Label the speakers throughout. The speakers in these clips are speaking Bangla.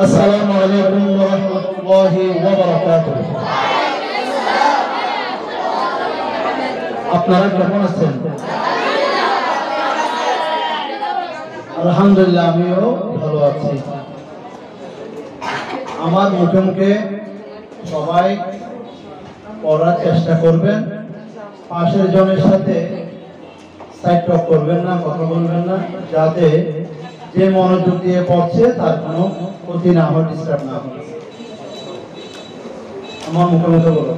Speaker 1: আসসালামু আলাইকুম ওয়া রাহমাতুল্লাহি ওয়া বারাকাতুহু। আপনারা কেমন আছেন? আলহামদুলিল্লাহ, আমিও ভালো আছি। আমার মুখে মুখে সবাই পড়ার চেষ্টা করবেন। পাশের জনের সাথে সাইড টক করবেন না, কথা বলবেন না, যাতে যে মনোযোগ দিয়ে পড়ছে তার কোনো ক্ষতি না হয়, ডিস্টার্ব না হয়। আমার মুখে মুখে বলো।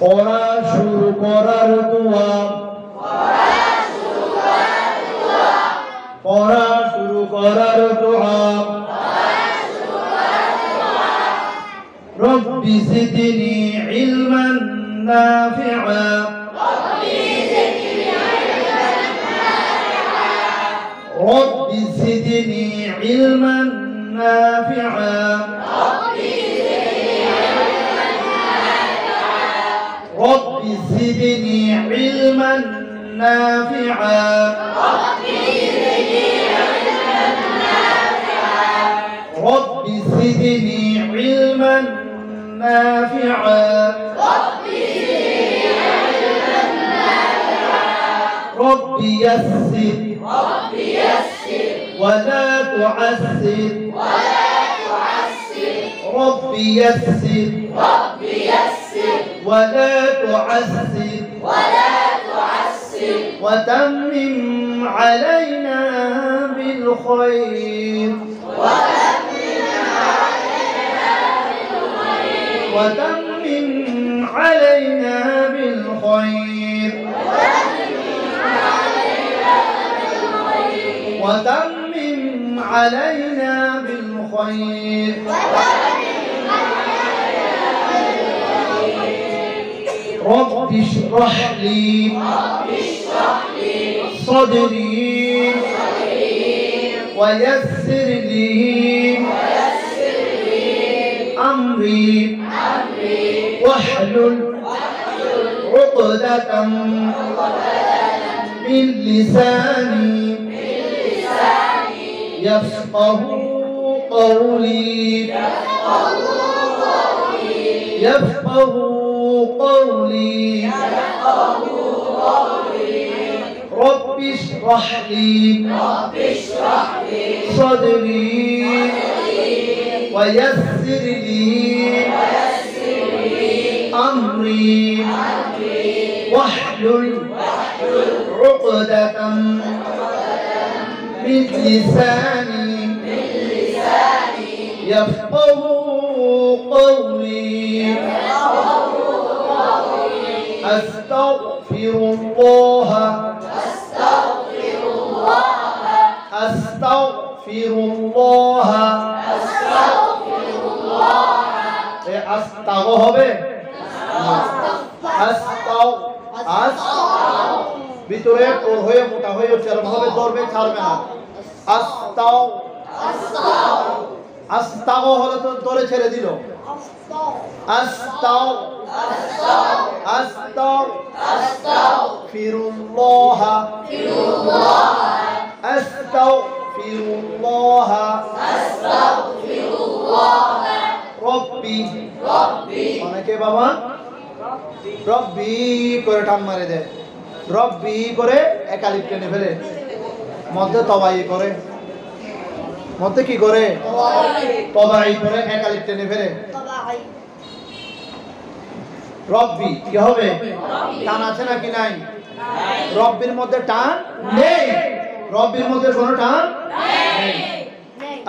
Speaker 1: পড়া শুরু করার দোয়া, পড়া শুরু করার দোয়া। রব্বি জিদনি ইলমান নাফিআ, رب زدني علما نافعا، رب زدني علما نافعا، رب زدني علما نافعا، رب يسر ولا تعسر، رب يسر ولا تعسر، وتمم علينا بالخير، وتمم علينا بالخير، وتمم علينا بالخير. رب اشرح لي صدري ويسر لي أمري واحلل عقدة من لساني يفقه قولي، يفقه قولي. رب اشرح لي صدري ويسر لي أمري واحلل عقدة من لساني يفقه قولي. أستغفر الله، أستغفر الله، أستغ হবে أستغ ভিতরে তোর হয়ে মোটা হয়ে উচ্চারণ হবে, ধরবে, ছাড়বে না। আস্তাও, আস্তাও হলো তো ধরে ছেড়ে দিল। আস্তাও, আস্তাও, আস্তাগফিরুল্লাহ, আস্তাগফিরুল্লাহ, রব্বি, অনেকে বাবা রব্বি করে টান মারে দেয়, রব্বি করে একালিপ টেনে ফেলে, মধ্যে তবাই করে, মধ্যে কি করে তবাই করে একালিপ টেনে ফেলে। রব্বি কি হবে? টান আছে নাকি নাই? রব্বির মধ্যে টান নেই, রব্বির মধ্যে কোনো টান নেই।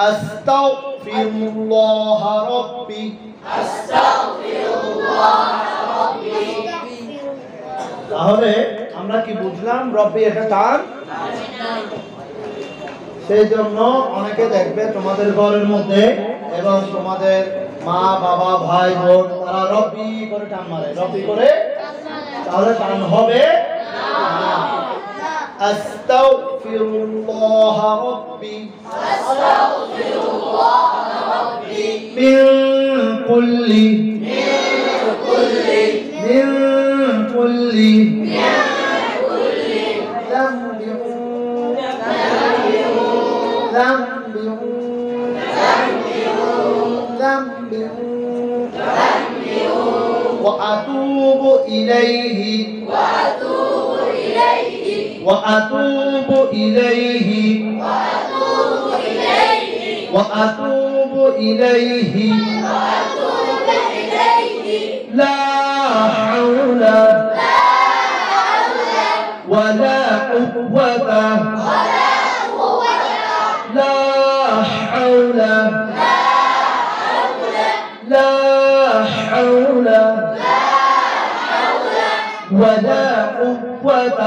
Speaker 1: আস্তাগফিরুল্লাহ রব্বি, আস্তাগফিরুল্লাহ রব্বি। তাহলে আমরা কি বুঝলাম? রব্বি এটা টান নাই। সেই জন্য অনেকে দেখবে তোমাদের ঘরের মধ্যে এবং তোমাদের মা বাবা ভাই বোন তারা রব্বি করে টান মারে, রব্বি করে, তাহলে টান হবে না। আস্তাগফিরুল্লাহ রব্বি, আস্তাগফিরুল্লাহ রব্বি মিন কুল্লি, মিন কুল্লি, মিন কুল্লি, মিন কুল্লি যামবিন, যামবিন, ইলাইহি ওয়া আতুবু ইলাইহি ওয়া আতুবু ইলাইহি লা হাওলা ولا قوة لا حول لا حول ولا قوة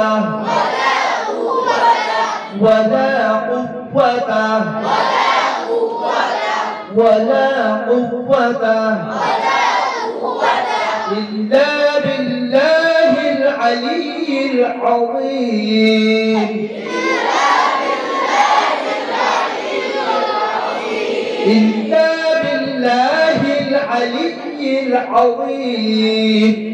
Speaker 1: ولا قوة ولا قوة إلا بالله العلي العظيم إلا بالله العلي العظيم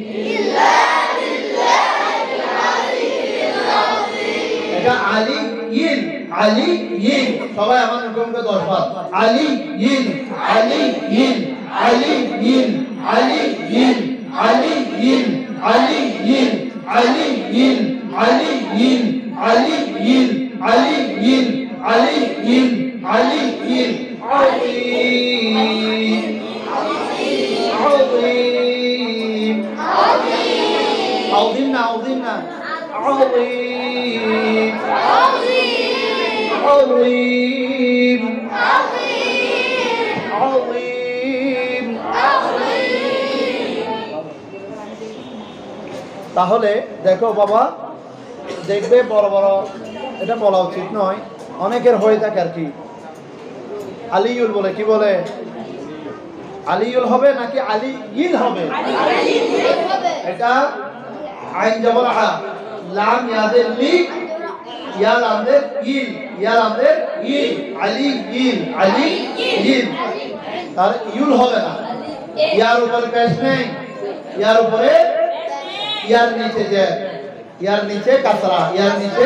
Speaker 1: এটা আলিয়্যিন আলিয়্যিন সবাই আমার মুখে 10 বার আলিয়্যিন আলিয়্যিন আলিয়্যিন আলিয়্যিন আলিয়্যিন আলিয়্যিন আলিয়্যিন আলিয়্যিন আলিয়্যিন আলিয়্যিন আলিয়্যিন আলিয়্যিন عظيم عظيم عظيم عظيم عظيم عظيم عظيم তাহলে দেখো বাবা দেখবে বড় বড় এটা বলা উচিত নয় অনেকের হয়ে থাকে আর কি আলিউল বলে কি বলে আলিউল হবে নাকি আলিয়িন হবে এটা আইন জবর আ লাম ইয়াদের লি ইয়া লামদের ইল ইয়া লামদের ইল আলিয়িন আলিয়িন তার ইউল হবে না ইয়ার উপর পেশ নেই ইয়ার উপরে ইয়ার নিচে যে ইয়ার নিচে কাসরা ইয়ার নিচে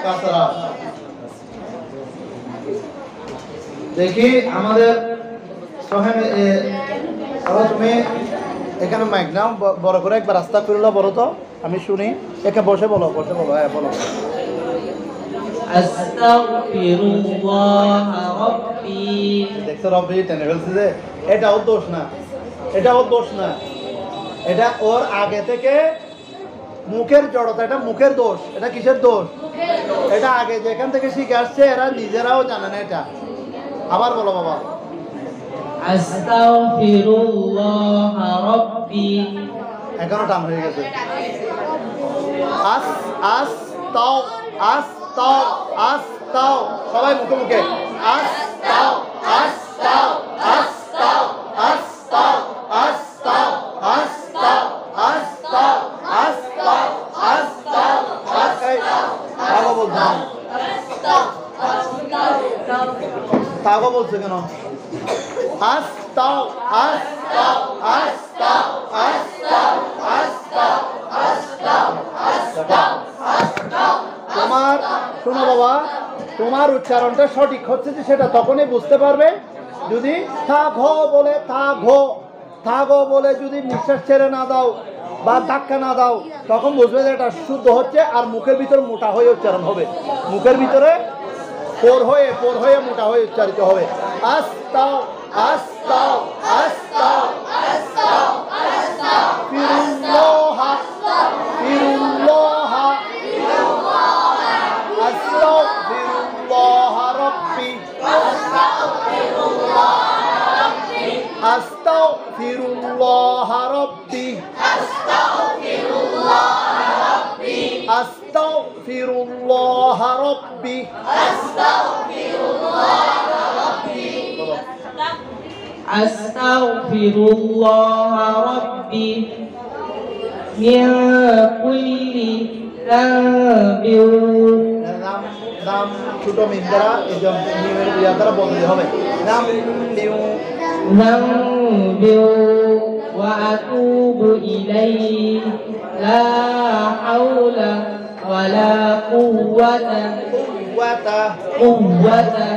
Speaker 1: কাসরা দেখি আমাদের তুমি এখানে মাইক নাও বড় করে একবার রাস্তা করলো বলো তো আমি শুনি এখানে বসে বলো হ্যাঁ বলো
Speaker 2: আস্তাগফিরুল্লাহ রাব্বি
Speaker 1: দেখছো রব্বি টেনে ফেলছে যে এটাও দোষ না এটা ওর আগে থেকে মুখের জড়তা এটা মুখের দোষ এটা কিসের দোষ এটা আগে যেখান থেকে শিখে আসছে এরা নিজেরাও জানে না এটা আবার বলো বাবা
Speaker 2: আস্তাগফিরুল্লাহ রাব্বি
Speaker 1: এখনো টান হয়ে গেছে আস তাও সবাই মুখে মুখে আস তাও তাও বলছে কেন তোমার শোনো বাবা তোমার উচ্চারণটা সঠিক হচ্ছে যে সেটা তখনই বুঝতে পারবে যদি থাগো বলে যদি নিঃশ্বাস ছেড়ে না দাও বা ধাক্কা না দাও তখন বুঝবে যে এটা শুদ্ধ হচ্ছে আর মুখের ভিতরে মোটা হয়ে উচ্চারণ হবে মুখের ভিতরে পোর হয়ে মোটা হয়ে উচ্চারিত হবে আস্তাও ফিরুল্লাহ আস্তাগফিরুল্লাহ রাব্বি আস্তাগফিরুল্লাহ রাব্বি আস্তাগফিরুল্লাহ রাব্বি
Speaker 2: মিন কুল্লি যামবিন
Speaker 1: নাম ছোট মিম দ্বারা এই মিমের ইয়া দ্বারা বদলে হবে নাম
Speaker 2: ওয়া আতুবু ইলাইহি লা হাওলা ওয়ালা কুওয়াতা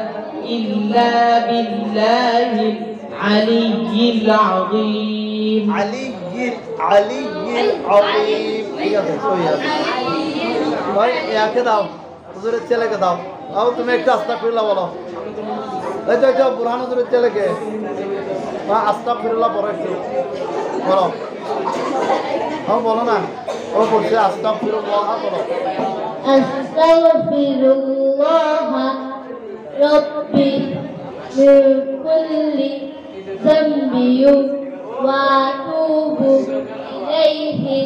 Speaker 2: ইল্লা বিল্লাহিল আলিয়্যিল আযীম
Speaker 1: আলিয়্যিল আযীম। ঠিক আছে, সহি আছে ভাই। একে দাও, হুজুরের ছেলেকে দাও। আও তুমি একটু আস্তাগফিরুল্লাহ বলো। এই তো এটা বুরহান হুজুরের ছেলেকে আস্তাগফিরুল্লাহ বলো, একটু বলো। বলো না, ও বলছে আস্তাগফিরুল্লাহ বলো।
Speaker 3: আস্তাগফিরুল্লাহ রাব্বি মিন কুল্লি যামবি ওয়া আতুবু ইলাইহি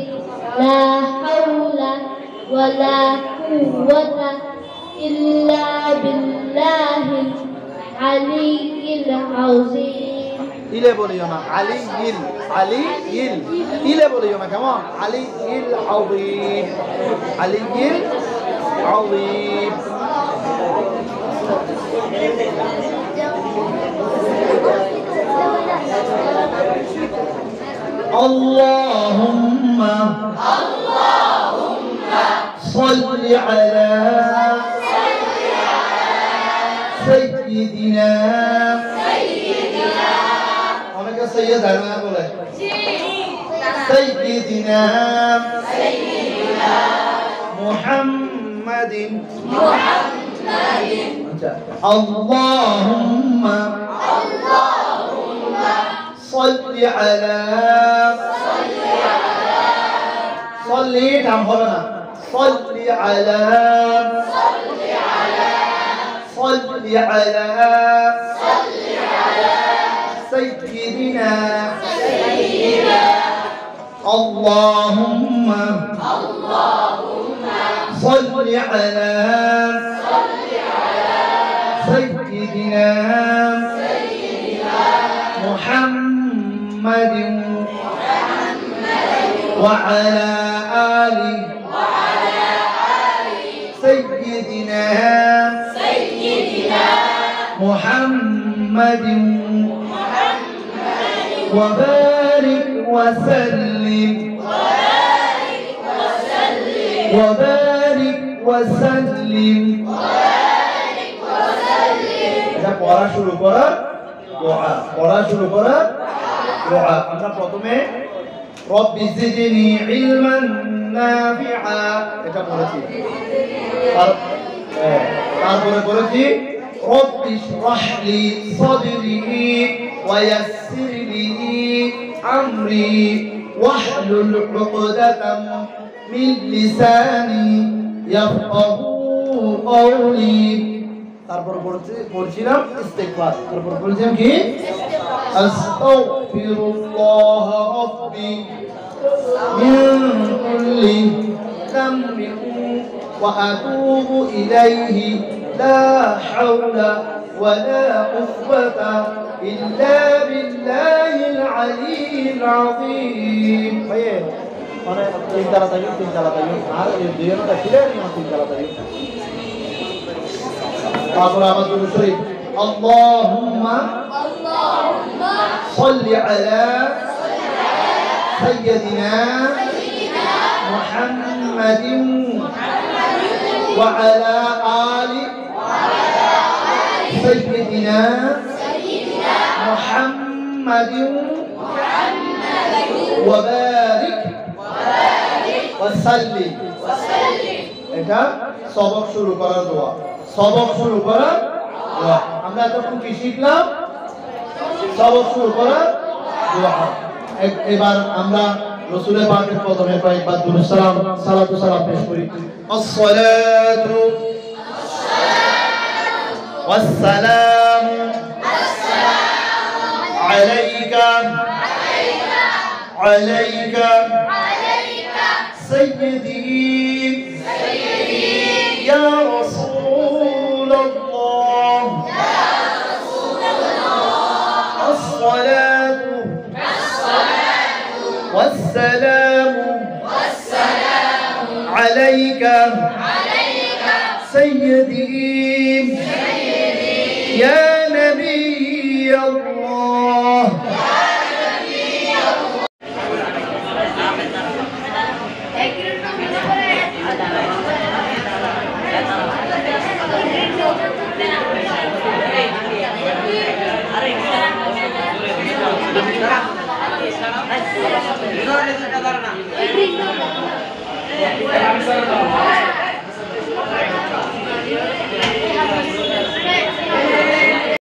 Speaker 3: লা হাওলা ওয়া লা কুওয়াতা ইল্লা বিল্লাহিল আলিয়্যিল আযীম।
Speaker 1: ইলে বলিও না, আলিয়্যিল, আলিয়্যিল, ইলে বলিও না, কেমন? আলিয়্যিল আযীম, আলিয়্যিল আযীম। اللهم صل على سيدنا অনেকে সৈয়দনা বলে, سيدنا محمد اللهم صل على صلي নাম হবে না, صل على صل على سيدنا اللهم صل على سيدنا محمد وعلى آل سيدنا محمد وبارك وسلم وبارك وسلم এটা পড়া শুরু করার দোয়া, পড়া শুরু করার দোয়া। আমরা প্রথমে রব্বি জিদনি ইলমান নাফিআ এটা পড়েছি, তারপরে পড়েছি রব্বি ইশরাহ লি সাদরি ওয়া ইয়াসসির লি আমরি ওয়াহলুল উকদাতাম মিন লিসানি ইয়াফকাহু কওলি। তারপর পড়ছিলাম ইস্তিগফার, তারপর বলছিলাম কি আস্তাগফিরুল্লাহ রাব্বি মিন কুল্লি যামবিন ওয়া আতুবু ইলাইহি লা হাওলা ওয়া লা কুওয়াতা ইল্লা বিল্লাহিল আলিয়্যিল আযীম। ভাই মানে তিন তালা তাই আর এই দুইটা ছিল না, তিন তালা তাই। তারপর আবার দুরূদ শরীফ আল্লাহুম্মা সাল্লি আলা সাইয়্যিদিনা মুহাম্মাদিন ওয়া আলা আলি সাইয়্যিদিনা মুহাম্মাদিন ওয়া বারিক ওয়া সাল্লিম। এটা সবক শুরু করার দোয়া, সবক শুরু করার দোয়া। আমরা এতক্ষণ কি শিখলাম? সবক শুরু করার দোয়া। এবার আমরা রাসূলের পাকের কদমে কয়েকবার দুরূদ সালাম সালাতু সালাম পেশ করি। আসসালাতু ওয়াসসালামু আলাইকা আলাইকা সাইয়্যিদি ইয়া রাসূলুল্লাহ আসসালাতু ওয়াসসালামু আলাইকা সাইয়্যিদি ইয়া নবিয়াল্লাহ।
Speaker 4: Aray,
Speaker 3: Thank you.